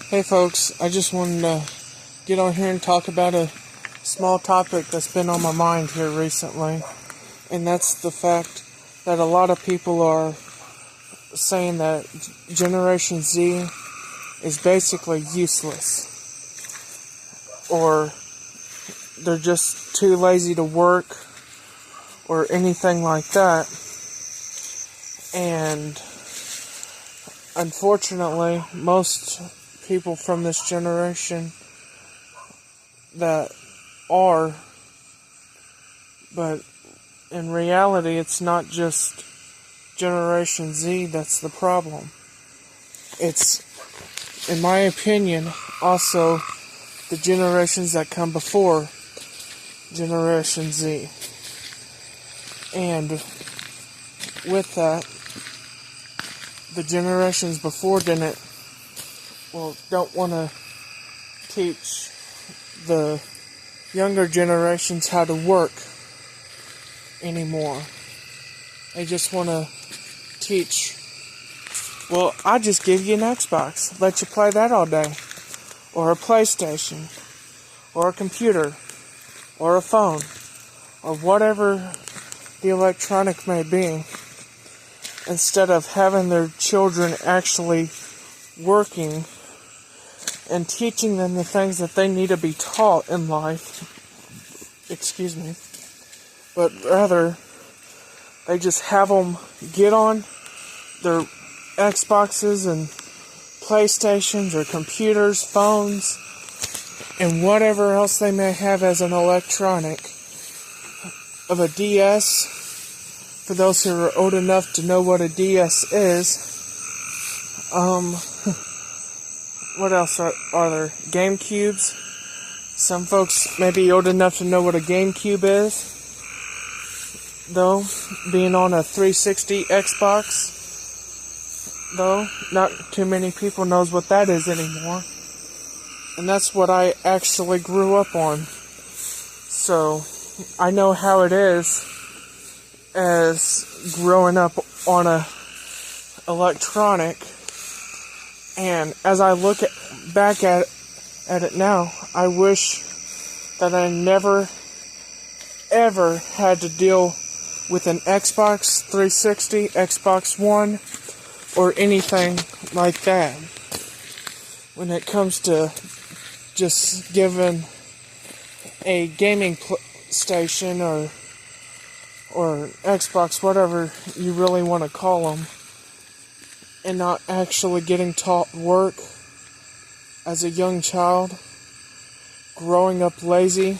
Hey folks, I just wanted to get on here and talk about a small topic that's been on my mind here recently, and that's the fact that a lot of people are saying that Generation Z is basically useless, or they're just too lazy to work, or anything like that. And unfortunately, most people from this generation that are, but in reality, it's not just Generation Z that's the problem. It's, in my opinion, also the generations that come before Generation Z. And with that, the generations before don't want to teach the younger generations how to work anymore. They just want to teach, well, I just give you an Xbox, let you play that all day, or a PlayStation, or a computer, or a phone, or whatever the electronic may be, instead of having their children actually working and teaching them the things that they need to be taught in life. But rather, they just have them get on their Xboxes and PlayStations or computers, phones, and whatever else they may have as an electronic, of a DS. For those who are old enough to know what a DS is, what else are there? GameCubes. Some folks may be old enough to know what a GameCube is, though, being on a 360 Xbox, though, not too many people knows what that is anymore. And that's what I actually grew up on. So, I know how it is as growing up on a electronic, and as I look back at it now, I wish that I never ever had to deal with an Xbox 360, Xbox One, or anything like that when it comes to just giving a gaming station or Xbox, whatever you really want to call them, and not actually getting taught work as a young child, growing up lazy.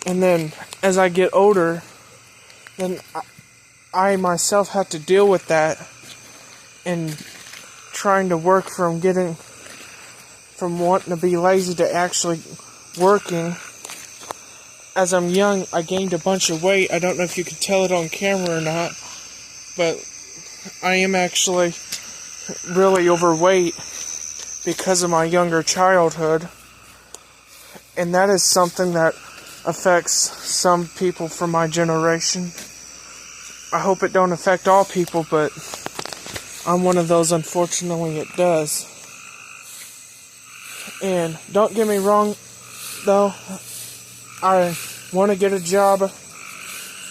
And then as I get older, then I myself have to deal with that, and trying to work from wanting to be lazy to actually working. As I'm young, I gained a bunch of weight. I don't know if you can tell it on camera or not, but I am actually really overweight because of my younger childhood. And that is something that affects some people from my generation. I hope it don't affect all people, but I'm one of those, unfortunately it does. And don't get me wrong, though, I want to get a job.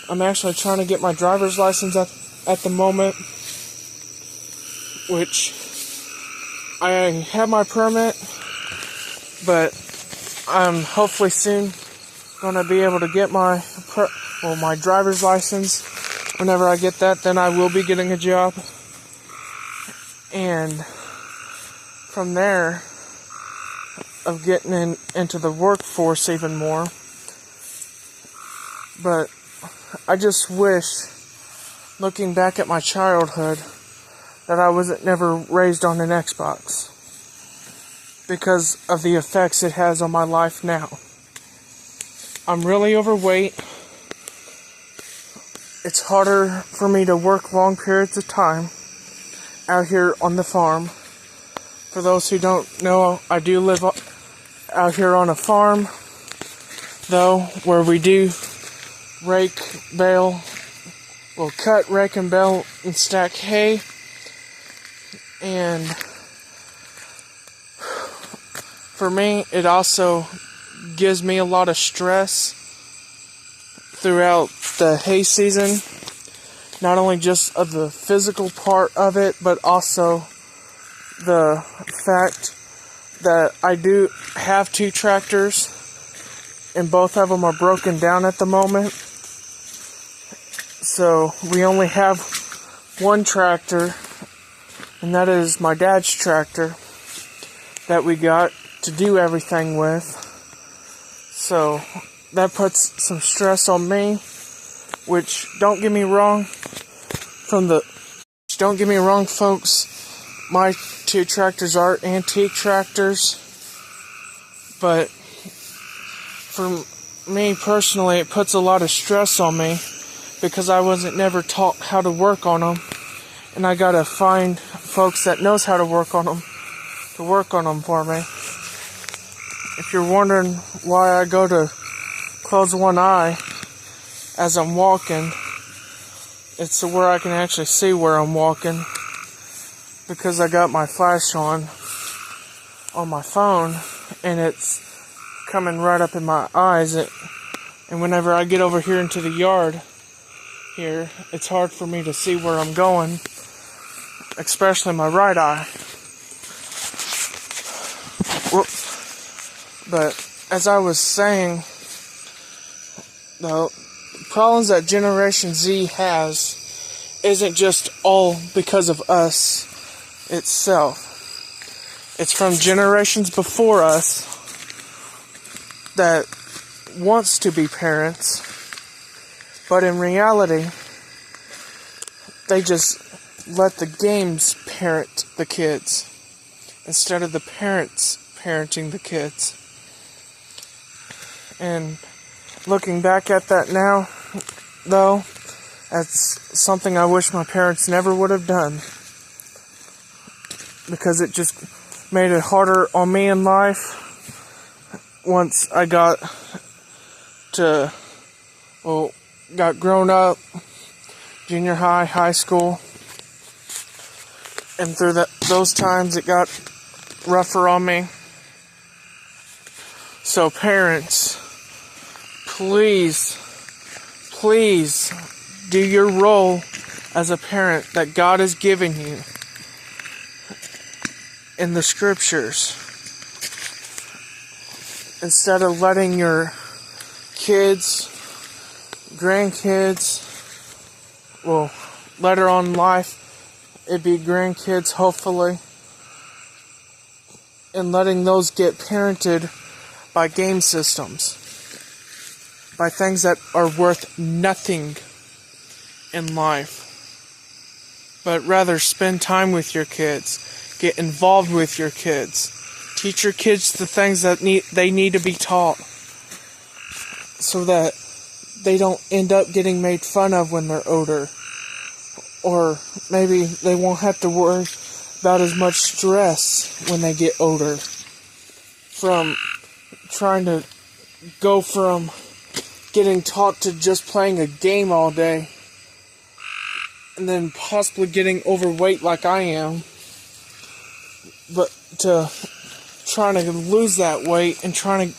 I'm actually trying to get my driver's license at the moment, which I have my permit, but I'm hopefully soon going to be able to get my driver's license. Whenever I get that, then I will be getting a job. And from there, of getting into the workforce even more. But I just wish, looking back at my childhood, that I wasn't never raised on an Xbox, because of the effects it has on my life now. I'm really overweight. It's harder for me to work long periods of time out here on the farm. For those who don't know, I do live out here on a farm, though, where we do cut, rake, and bale, and stack hay. And for me, it also gives me a lot of stress throughout the hay season. Not only just of the physical part of it, but also the fact that I do have 2 tractors, and both of them are broken down at the moment. So we only have 1 tractor, and that is my dad's tractor that we got to do everything with. So that puts some stress on me, which don't get me wrong, folks, my 2 tractors are antique tractors, but for me personally, it puts a lot of stress on me because I wasn't never taught how to work on them, and I gotta find folks that knows how to work on them for me. If you're wondering why I go to close one eye as I'm walking, it's to where I can actually see where I'm walking, because I got my flash on my phone, and it's coming right up in my eyes. And whenever I get over here into the yard here, it's hard for me to see where I'm going, especially my right eye. But as I was saying, the problems that Generation Z has isn't just all because of us itself. It's from generations before us that wants to be parents, but in reality, they just let the games parent the kids instead of the parents parenting the kids. And looking back at that now, though, that's something I wish my parents never would have done, because it just made it harder on me in life once I got grown up, junior high, high school, and through those times it got rougher on me. So parents, please do your role as a parent that God has given you in the scriptures, instead of letting your kids, grandkids, later on in life, it'd be grandkids, hopefully, and letting those get parented by game systems, by things that are worth nothing in life, but rather spend time with your kids, get involved with your kids, teach your kids the things that they need to be taught, so that they don't end up getting made fun of when they're older, or maybe they won't have to worry about as much stress when they get older from trying to go from getting taught to just playing a game all day, and then possibly getting overweight like I am, but to trying to lose that weight and trying to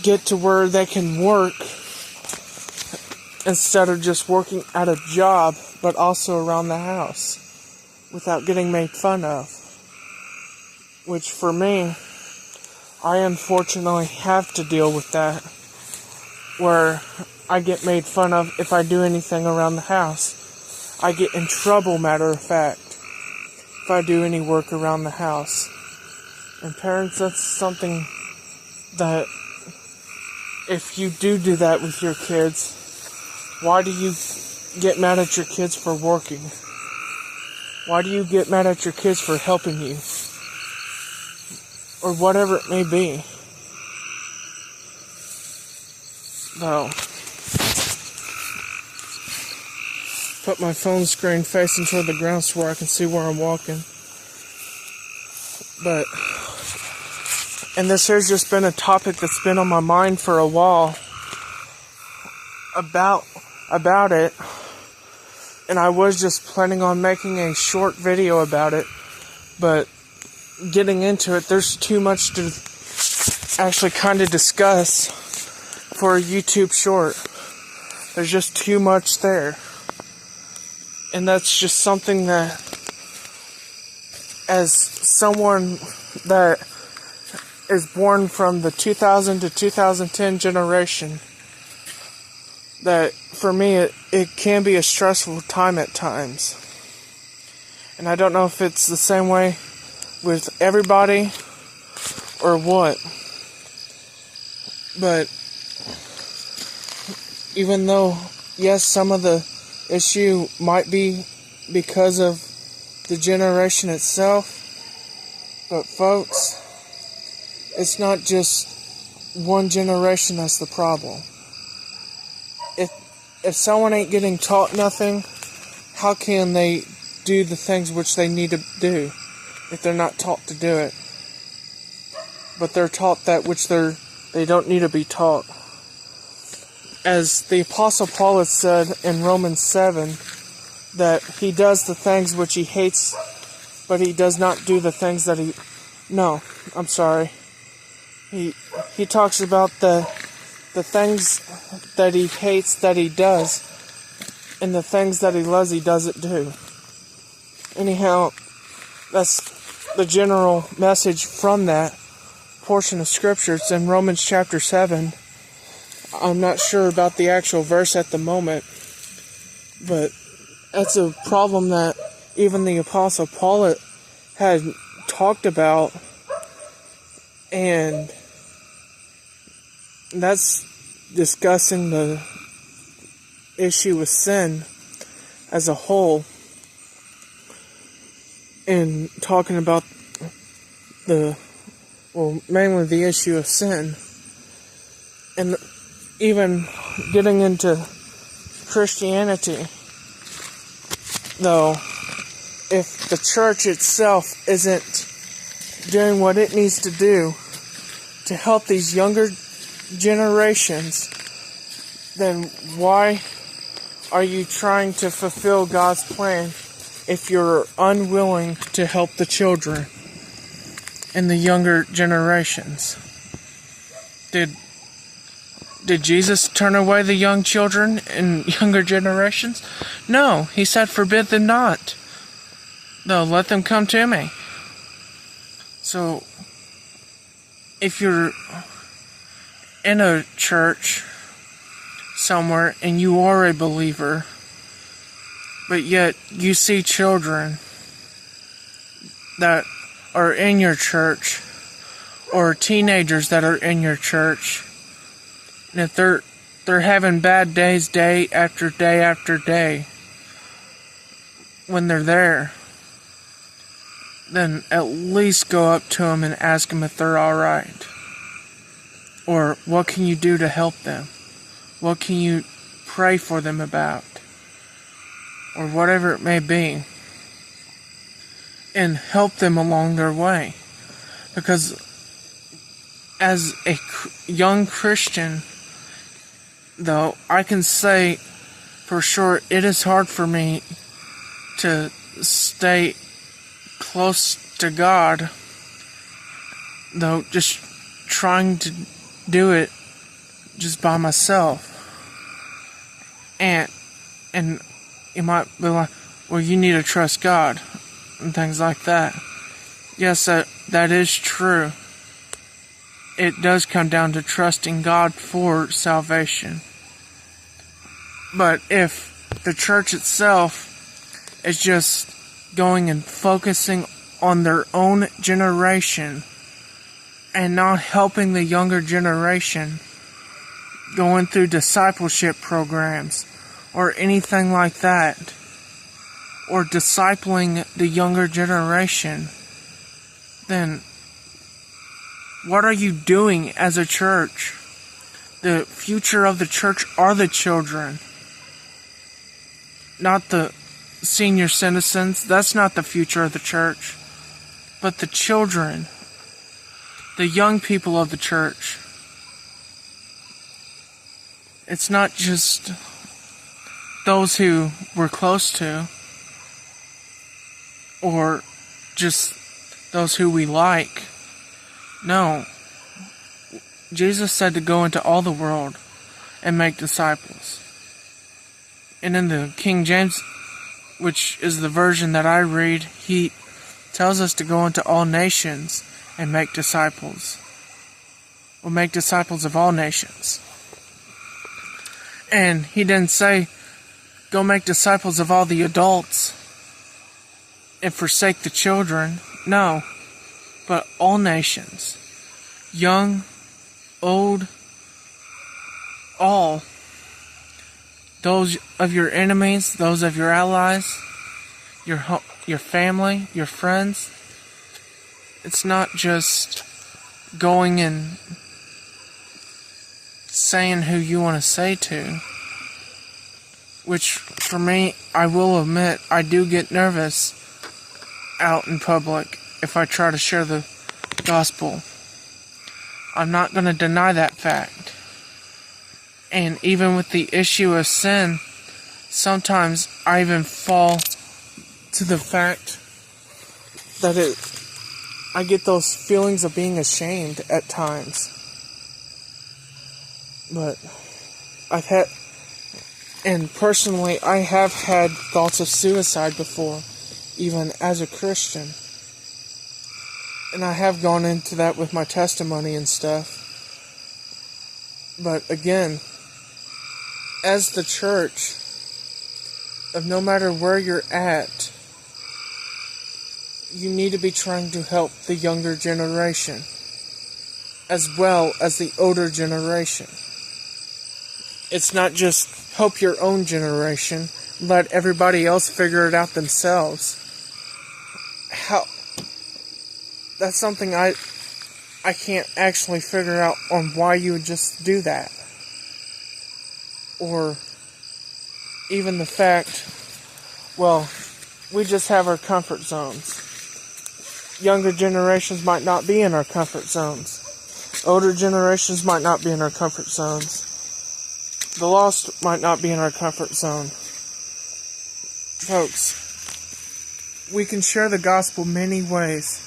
get to where they can work instead of just working at a job, but also around the house without getting made fun of. Which for me, I unfortunately have to deal with that, where I get made fun of if I do anything around the house. I get in trouble, matter of fact, if I do any work around the house. And parents, that's something that, if you do that with your kids, why do you get mad at your kids for working? Why do you get mad at your kids for helping you? Or whatever it may be. No. Put my phone screen facing toward the ground so where I can see where I'm walking. And this has just been a topic that's been on my mind for a while about it. And I was just planning on making a short video about it, but getting into it, there's too much to actually kind of discuss for a YouTube short. There's just too much there. And that's just something that, as someone that is born from the 2000 to 2010 generation, that for me it can be a stressful time at times. And I don't know if it's the same way with everybody or what. But even though, yes, some of the issue might be because of the generation itself, but folks, it's not just one generation that's the problem. If someone ain't getting taught nothing, how can they do the things which they need to do if they're not taught to do it? But they're taught that which they don't need to be taught. As the Apostle Paul has said in Romans 7, that he does the things which he hates, but he does not do the things that he... No, I'm sorry. He talks about the things that he hates that he does, and the things that he loves he doesn't do. Anyhow, that's the general message from that portion of Scripture. It's in Romans chapter 7. I'm not sure about the actual verse at the moment, but that's a problem that even the Apostle Paul had talked about, and that's discussing the issue with sin as a whole, and talking about mainly the issue of sin, and even getting into Christianity. Though, if the church itself isn't doing what it needs to do to help these younger generations, then why are you trying to fulfill God's plan if you're unwilling to help the children and the younger generations? Did Jesus turn away the young children and younger generations? No, he said, forbid them not. No, let them come to me. So, if you're in a church somewhere and you are a believer, but yet you see children that are in your church, or teenagers that are in your church, and if they're having bad days day after day after day when they're there, then at least go up to them and ask them if they're alright. Or what can you do to help them? What can you pray for them about? Or whatever it may be. And help them along their way. Because as a young Christian, though, I can say for sure it is hard for me to stay close to God, though, just trying to do it just by myself. And you might be like, well, you need to trust God and things like that. Yes, that is true. It does come down to trusting God for salvation. But if the church itself is just going and focusing on their own generation and not helping the younger generation, going through discipleship programs or anything like that, or discipling the younger generation, then what are you doing as a church? The future of the church are the children, not the senior citizens. That's not the future of the church, but the children, the young people of the church. It's not just those who we're close to, or just those who we like. No, Jesus said to go into all the world and make disciples. And in the King James, which is the version that I read, he tells us to go into all nations and make disciples. Or make disciples of all nations. And he didn't say, go make disciples of all the adults and forsake the children. No, but all nations. Young, old, all. Those of your enemies, those of your allies, your family, your friends. It's not just going and saying who you want to say to. Which, for me, I will admit, I do get nervous out in public if I try to share the gospel. I'm not going to deny that fact. And even with the issue of sin, sometimes I even fall to the fact that I get those feelings of being ashamed at times. But and personally, I have had thoughts of suicide before, even as a Christian. And I have gone into that with my testimony and stuff. But again, as the church, of no matter where you're at, you need to be trying to help the younger generation, as well as the older generation. It's not just help your own generation, let everybody else figure it out themselves. That's something I can't actually figure out on why you would just do that. Or even the fact, well, we just have our comfort zones. Younger generations might not be in our comfort zones. Older generations might not be in our comfort zones. The lost might not be in our comfort zone. Folks, we can share the gospel many ways.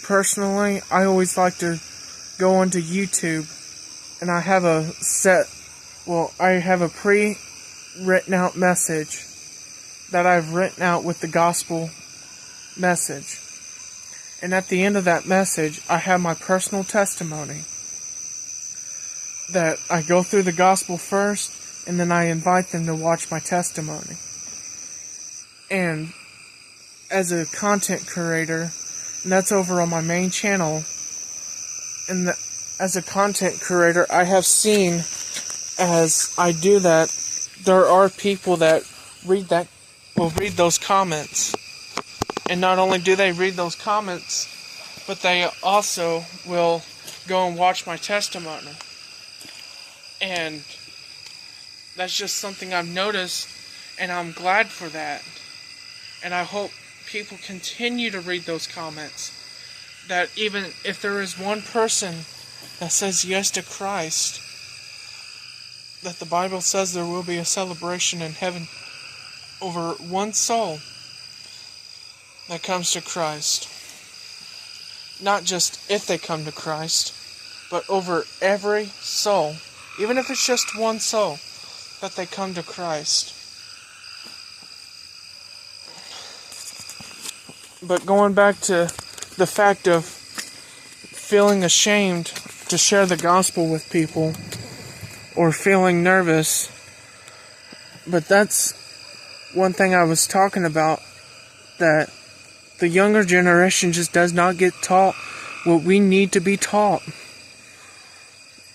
Personally, I always like to go onto YouTube, and I have a pre-written out message that I've written out with the gospel message. And at the end of that message, I have my personal testimony that I go through the gospel first, and then I invite them to watch my testimony. And as a content creator, and that's over on my main channel, and as a content creator, I have seen as I do that, there are people that will read those comments. And not only do they read those comments, but they also will go and watch my testimony. And that's just something I've noticed, and I'm glad for that. And I hope people continue to read those comments. That even if there is one person that says yes to Christ, that the Bible says there will be a celebration in heaven over one soul that comes to Christ. Not just if they come to Christ, but over every soul. Even if it's just one soul, that they come to Christ. But going back to the fact of feeling ashamed to share the gospel with people, or feeling nervous, but that's one thing I was talking about, that the younger generation just does not get taught what we need to be taught.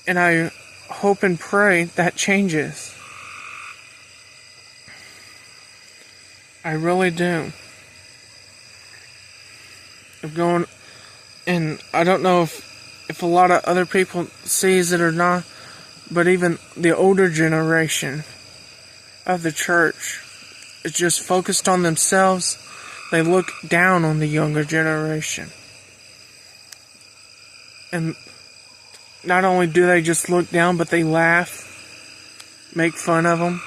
And I hope and pray that changes. I really do. And I don't know if a lot of other people sees it or not, but even the older generation of the church is just focused on themselves. They look down on the younger generation. And not only do they just look down, but they laugh, make fun of them,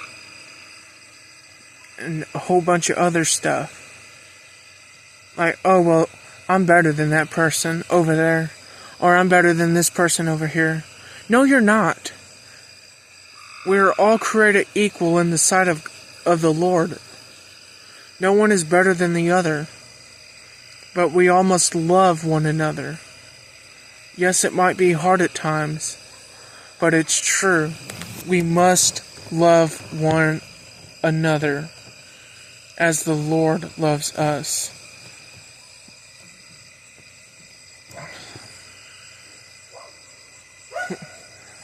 and a whole bunch of other stuff. Like, oh, well, I'm better than that person over there or I'm better than this person over here. No, you're not. We are all created equal in the sight of the Lord. No one is better than the other, but we all must love one another. Yes, it might be hard at times, but it's true. We must love one another as the Lord loves us.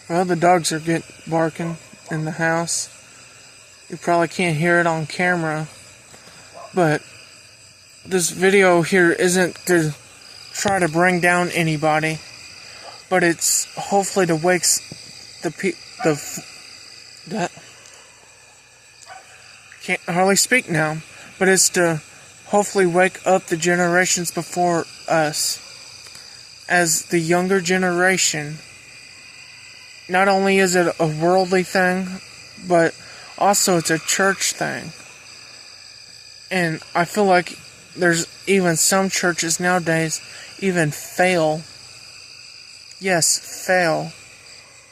Well, the dogs are barking in the house. You probably can't hear it on camera, but this video here isn't to try to bring down anybody, but it's hopefully to wake can't hardly speak now, but it's to hopefully wake up the generations before us as the younger generation. Not only is it a worldly thing, but also it's a church thing. And I feel like there's even some churches nowadays even fail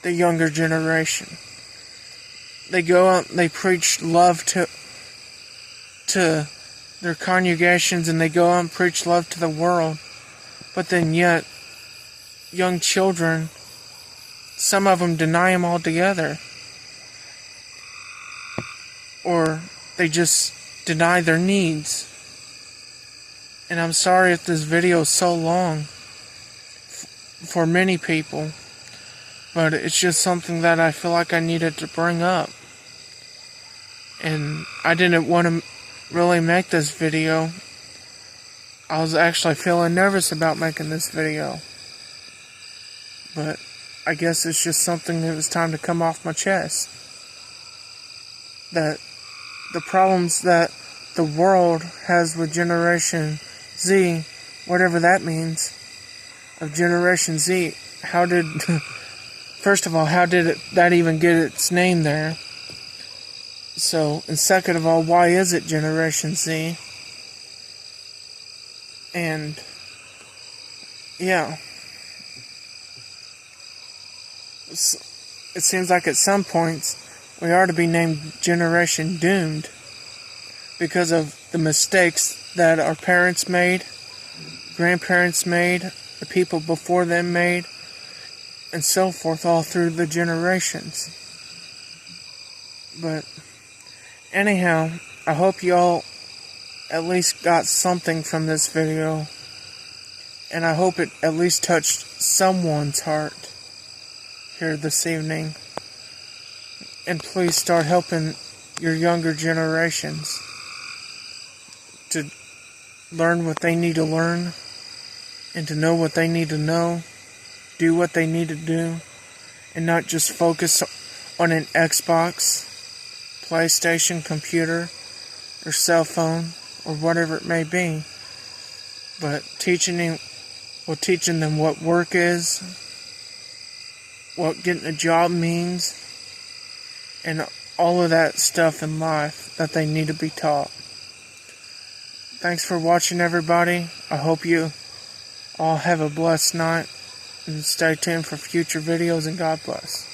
the younger generation. They go out and they preach love to their congregations, and they go out and preach love to the world. But then yet, young children, some of them deny him altogether. Or they just deny their needs. And I'm sorry if this video is so long for many people, but it's just something that I feel like I needed to bring up. And I didn't want to really make this video. I was actually feeling nervous about making this video. But I guess it's just something that was time to come off my chest. That the problems that the world has with Generation Z, whatever that means, of Generation Z, first of all, how did that even get its name there? So, and second of all, why is it Generation Z? And, yeah. It seems like at some points we are to be named Generation Doomed because of the mistakes that our parents made, grandparents made, the people before them made, and so forth, all through the generations. But anyhow, I hope you all at least got something from this video, and I hope it at least touched someone's heart here this evening. And please start helping your younger generations to learn what they need to learn, and to know what they need to know, do what they need to do, and not just focus on an Xbox, PlayStation, computer, or cell phone, or whatever it may be, but teaching them what work is, what getting a job means, and all of that stuff in life that they need to be taught. Thanks for watching, everybody. I hope you all have a blessed night, and stay tuned for future videos, and God bless.